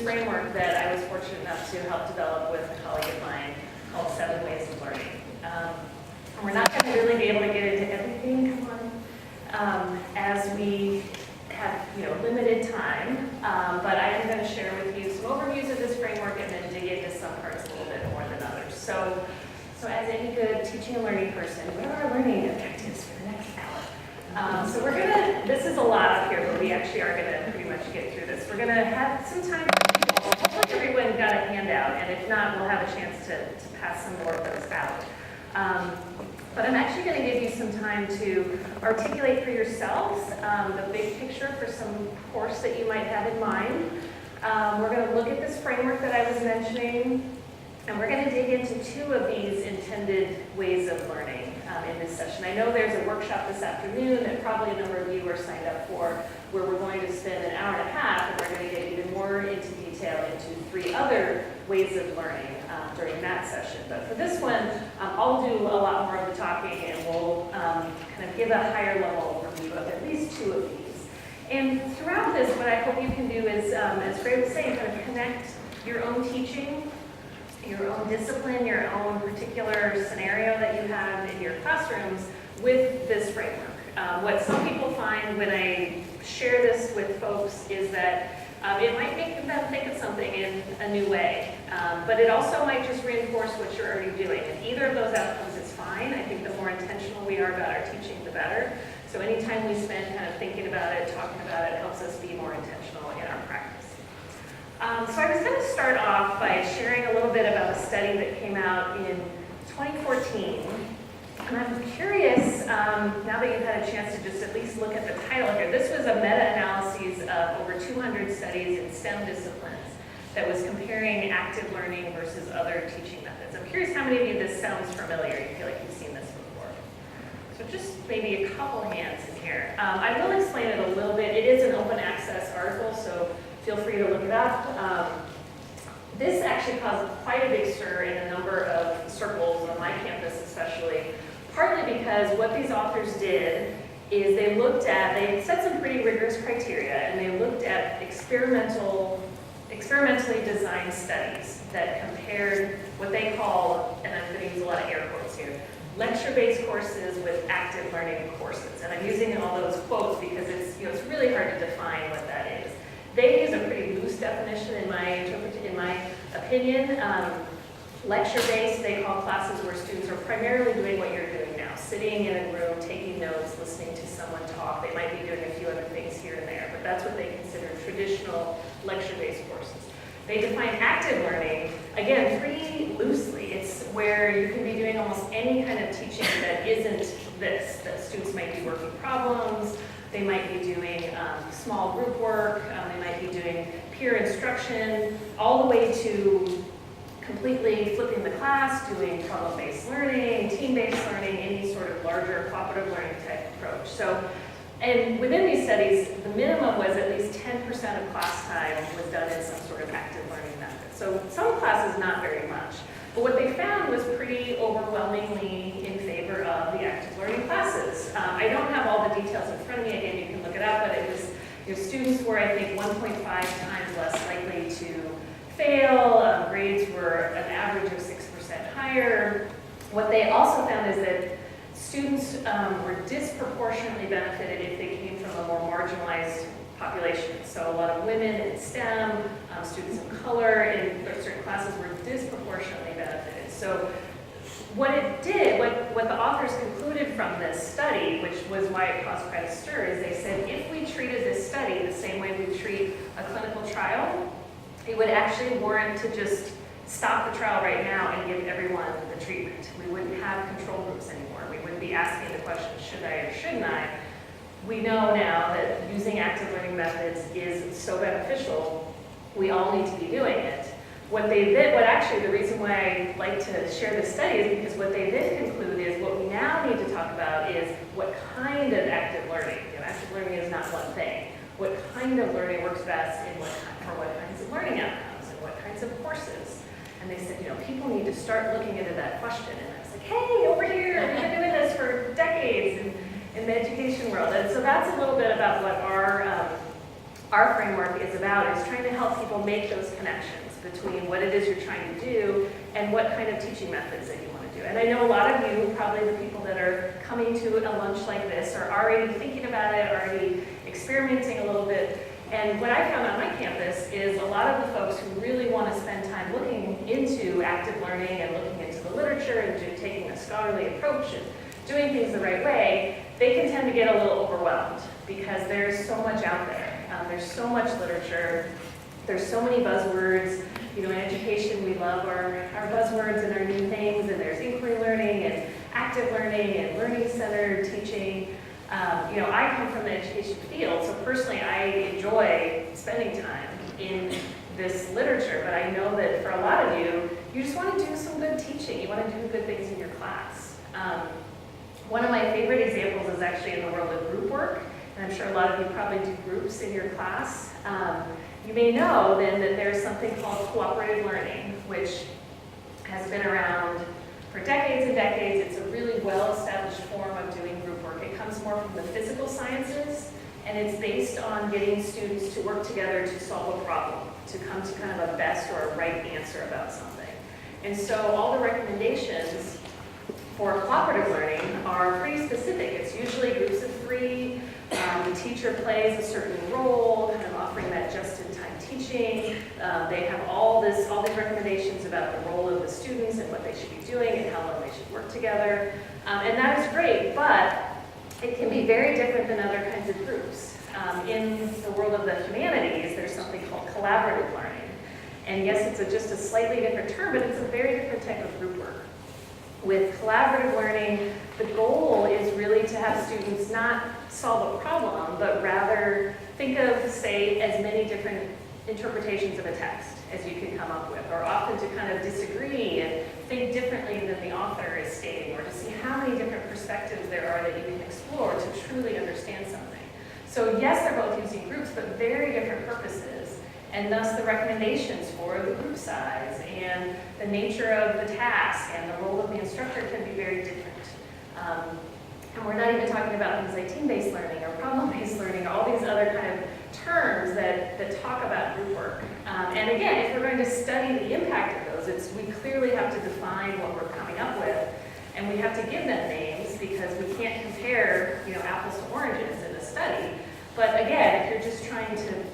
framework that I was fortunate enough to help develop with a colleague of mine called 7 Ways of Learning. We're not going to really be able to get into everything, as we have limited time, but I am going to share with you some overviews of this framework and then dig into some parts a little bit more than others. So as any good teaching and learning person, what are our learning objectives for the next hour? So this is a lot up here, but we actually are going to pretty much get through this. We're going to have some time for people. Hopefully everyone got a handout, and if not, we'll have a chance to pass some more of those out. But I'm actually going to give you some time to articulate for yourselves the big picture for some course that you might have in mind. We're going to look at this framework that I was mentioning, and we're going to dig into 2 of these intended ways of learning in this session. I know there's a workshop this afternoon that probably a number of you are signed up for, where we're going to spend an hour and a half, and we're going to get even more into detail into 3 other ways of learning during that session. But for this one, I'll do a lot more of the talking, and we'll kind of give a higher level overview of at least 2 of these. And throughout this, what I hope you can do is, as Greg was saying, kind of connect your own teaching, your own discipline, your own particular scenario that you have in your classrooms with this framework. What some people find when I share this with folks is that it might make them think of something in a new way, but it also might just reinforce what you're already doing. And either of those outcomes is fine. I think the more intentional we are about our teaching, the better. So anytime we spend kind of thinking about it, talking about it, helps us be more intentional in our practice. So I was going to start off by sharing a little bit about a study that came out in 2014. And I'm curious, now that you've had a chance to just at least look at the title here, this was a meta-analysis of over 200 studies in STEM disciplines that was comparing active learning versus other teaching methods. I'm curious how many of you this sounds familiar. You feel like you've seen this before. So just maybe a couple hands in here. I will explain it a little bit. It is an open access article, so feel free to look it up. This actually caused quite a big stir in a number of circles on my campus especially, partly because what these authors did is they set some pretty rigorous criteria, and they looked at experimentally designed studies that compared what they call, and I'm going to use a lot of air quotes here, lecture-based courses with active learning courses. And I'm using all those quotes because it's really hard to define what that is. They use a pretty loose definition in my opinion. Lecture-based, they call classes where students are primarily doing what you're doing now, sitting in a room, taking notes, listening to someone talk. They might be doing a few other things here and there, but that's what they consider traditional lecture-based courses. They define active learning, again, pretty loosely. It's where you can be doing almost any kind of teaching that isn't this. That students might be working problems, they might be doing small group work, they might be doing peer instruction, all the way to completely flipping the class, doing problem-based learning, team-based learning, any sort of larger cooperative learning type approach. And within these studies, the minimum was at least 10% of class time was done in some sort of active learning method. So some classes, not very much. But what they found was pretty overwhelmingly in favor of the active learning classes. I don't have all the details in front of me. Again, you can look it up, but it was, students were, I think, 1.5 times less likely to fail. Grades were an average of 6% higher. What they also found is that students were disproportionately benefited if they came from a more marginalized population. So a lot of women in STEM, students of color in certain classes were disproportionately benefited. So what it did, what the authors concluded from this study, which was why it caused quite a stir, is they said if we treated this study the same way we treat a clinical trial, it would actually warrant to just stop the trial right now and give everyone the treatment. We wouldn't have control groups anymore. We wouldn't be asking the question, should I or shouldn't I? We know now that using active learning methods is so beneficial, we all need to be doing it. The reason why I like to share this study is because what they did conclude is what we now need to talk about is what kind of active learning. Active learning is not one thing. What kind of learning works best for what kinds of learning outcomes and what kinds of courses. And they said, people need to start looking into that question. And I was like, hey, over here, we've been doing this for decades in the education world. And so that's a little bit about what our our framework is about, is trying to help people make those connections between what it is you're trying to do and what kind of teaching methods that you want to do. And I know a lot of you, probably the people that are coming to a lunch like this, are already thinking about it, already experimenting a little bit. And what I found on my campus is a lot of the folks who really want to spend time looking into active learning and looking into the literature and taking a scholarly approach and doing things the right way, they can tend to get a little overwhelmed because there's so much out there. There's so much literature. There's so many buzzwords. You know, in education, we love our buzzwords and our new things, and there's inquiry learning and active learning and learning-centered teaching. You know, I come from the education field, so personally I enjoy spending time in this literature, but I know that for a lot of you, you just want to do some good teaching. You want to do good things in your class. One of my favorite examples is actually in the world of group work, and I'm sure a lot of you probably do groups in your class. You may know then that there's something called cooperative learning, which has been around for decades and decades. It's a really well-established form of doing group work. It comes more from the physical sciences, and it's based on getting students to work together to solve a problem, to come to kind of a best or a right answer about something. And so all the recommendations for cooperative learning are pretty specific. It's usually groups of 3. The teacher plays a certain role, kind of offering that just-in-time teaching. They have all these recommendations about the role of the students and what they should be doing and how well they should work together. And that is great, but it can be very different than other kinds of groups. In the world of the humanities, there's something called collaborative learning. And yes, it's just a slightly different term, but it's a very different type of group work. With collaborative learning, the goal is really to have students not solve a problem, but rather think of, say, as many different interpretations of a text as you can come up with, or often to kind of disagree and think differently than the author is stating, or to see how many different perspectives there are that you can explore to truly understand something. So yes, they're both using groups, but very different purposes. And thus the recommendations for the group size and the nature of the task and the role of the instructor can be very different. And we're not even talking about things like team-based learning or problem-based learning or all these other kind of terms that talk about group work. And again, if we're going to study the impact of those, we clearly have to define what we're coming up with, and we have to give them names because we can't compare, you know, apples to oranges in a study. But again, if you're just trying to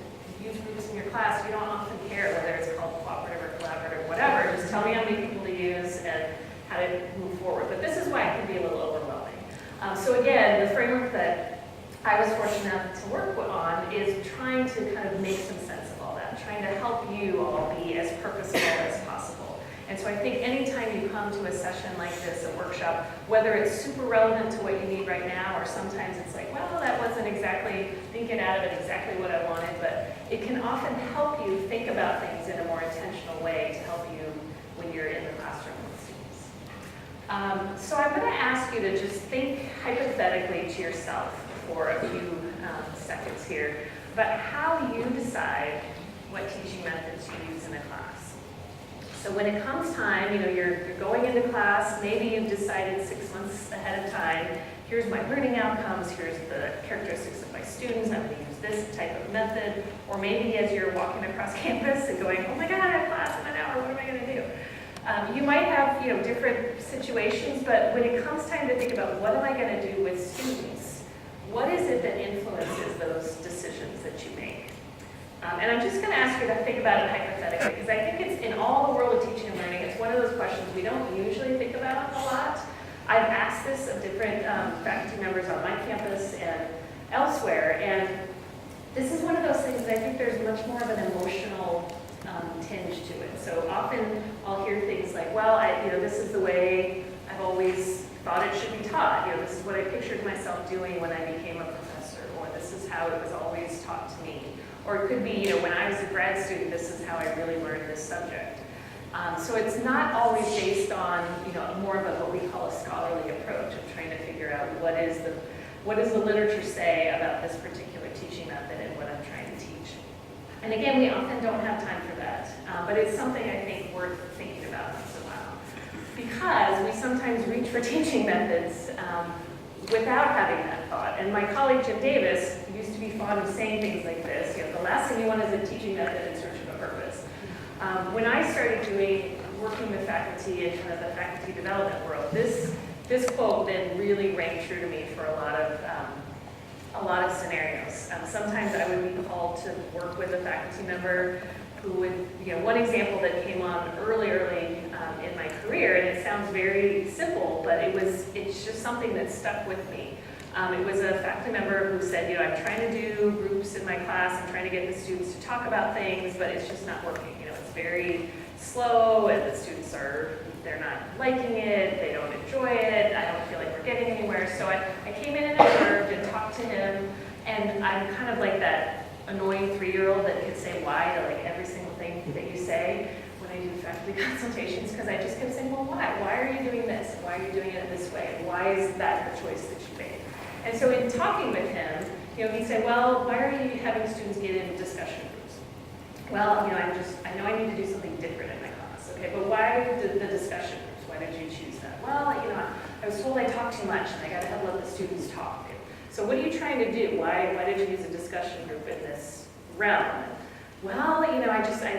use groups in your class, you don't often care whether it's called cooperative or collaborative, whatever. Just tell me how many people to use and how to move forward. But this is why it can be a little overwhelming. So again, the framework that I was fortunate enough to work on is trying to kind of make some sense of all that, trying to help you all be as purposeful as possible. And so I think anytime you come to a session like this, a workshop, whether it's super relevant to what you need right now, or sometimes it's like, well, that wasn't exactly, didn't get out of it exactly what I wanted, but it can often help you think about things in a more intentional way to help you when you're in the classroom with students. So I'm going to ask you to just think hypothetically to yourself for a few seconds here about how you decide what teaching methods you use in a class. So when it comes time, you know, you're going into class, maybe you've decided 6 months ahead of time, here's my learning outcomes, here's the characteristics of my students, I'm going to use this type of method. Or maybe as you're walking across campus and going, oh my God, I have class in an hour, what am I going to do? You might have, you know, different situations, but when it comes time to think about what am I going to do with students, what is it that influences those decisions that you make? And I'm just going to ask you to think about it hypothetically, because I think it's in all the world of teaching and learning, it's one of those questions we don't usually think about a lot. I've asked this of different faculty members on my campus and elsewhere, and this is one of those things that I think there's much more of an emotional tinge to it. So often I'll hear things like, well, this is the way I've always thought it should be taught. You know, this is what I pictured myself doing when I became a professor, or this is how it was always taught to me. Or it could be, you know, when I was a grad student, this is how I really learned this subject. So it's not always based on, you know, more of what we call a scholarly approach of trying to figure out what does the literature say about this particular teaching method and what I'm trying to teach. And again, we often don't have time for that, but it's something I think worth thinking about once in a while. Because we sometimes reach for teaching methods without having that thought. And my colleague Jim Davis used to be fond of saying things like this, you know, the last class, and you want as a teaching method in search of a purpose. When I started working with faculty in kind of the faculty development world, this quote then really rang true to me for a lot of scenarios. Sometimes I would be called to work with a faculty member who would, one example that came on early in my career, and it sounds very simple, but it's just something that stuck with me. It was a faculty member who said, I'm trying to do groups in my class, I'm trying to get the students to talk about things, but it's just not working. It's very slow, and the students they're not liking it, they don't enjoy it, I don't feel like we're getting anywhere. So I came in and observed and talked to him, and I'm kind of like that annoying 3-year-old that could say why to like every single thing that you say when I do faculty consultations, because I just kept saying, well, why? Why are you doing this? Why are you doing it this way? And why is that the choice that you made? And so in talking with him, he'd say, well, why are you having students get in discussion groups? Well, I know I need to do something different in my class, okay, but why the discussion groups? Why did you choose that? Well, I was told I talk too much and I got to let the students talk. So what are you trying to do? Why did you use a discussion group in this realm? Well, I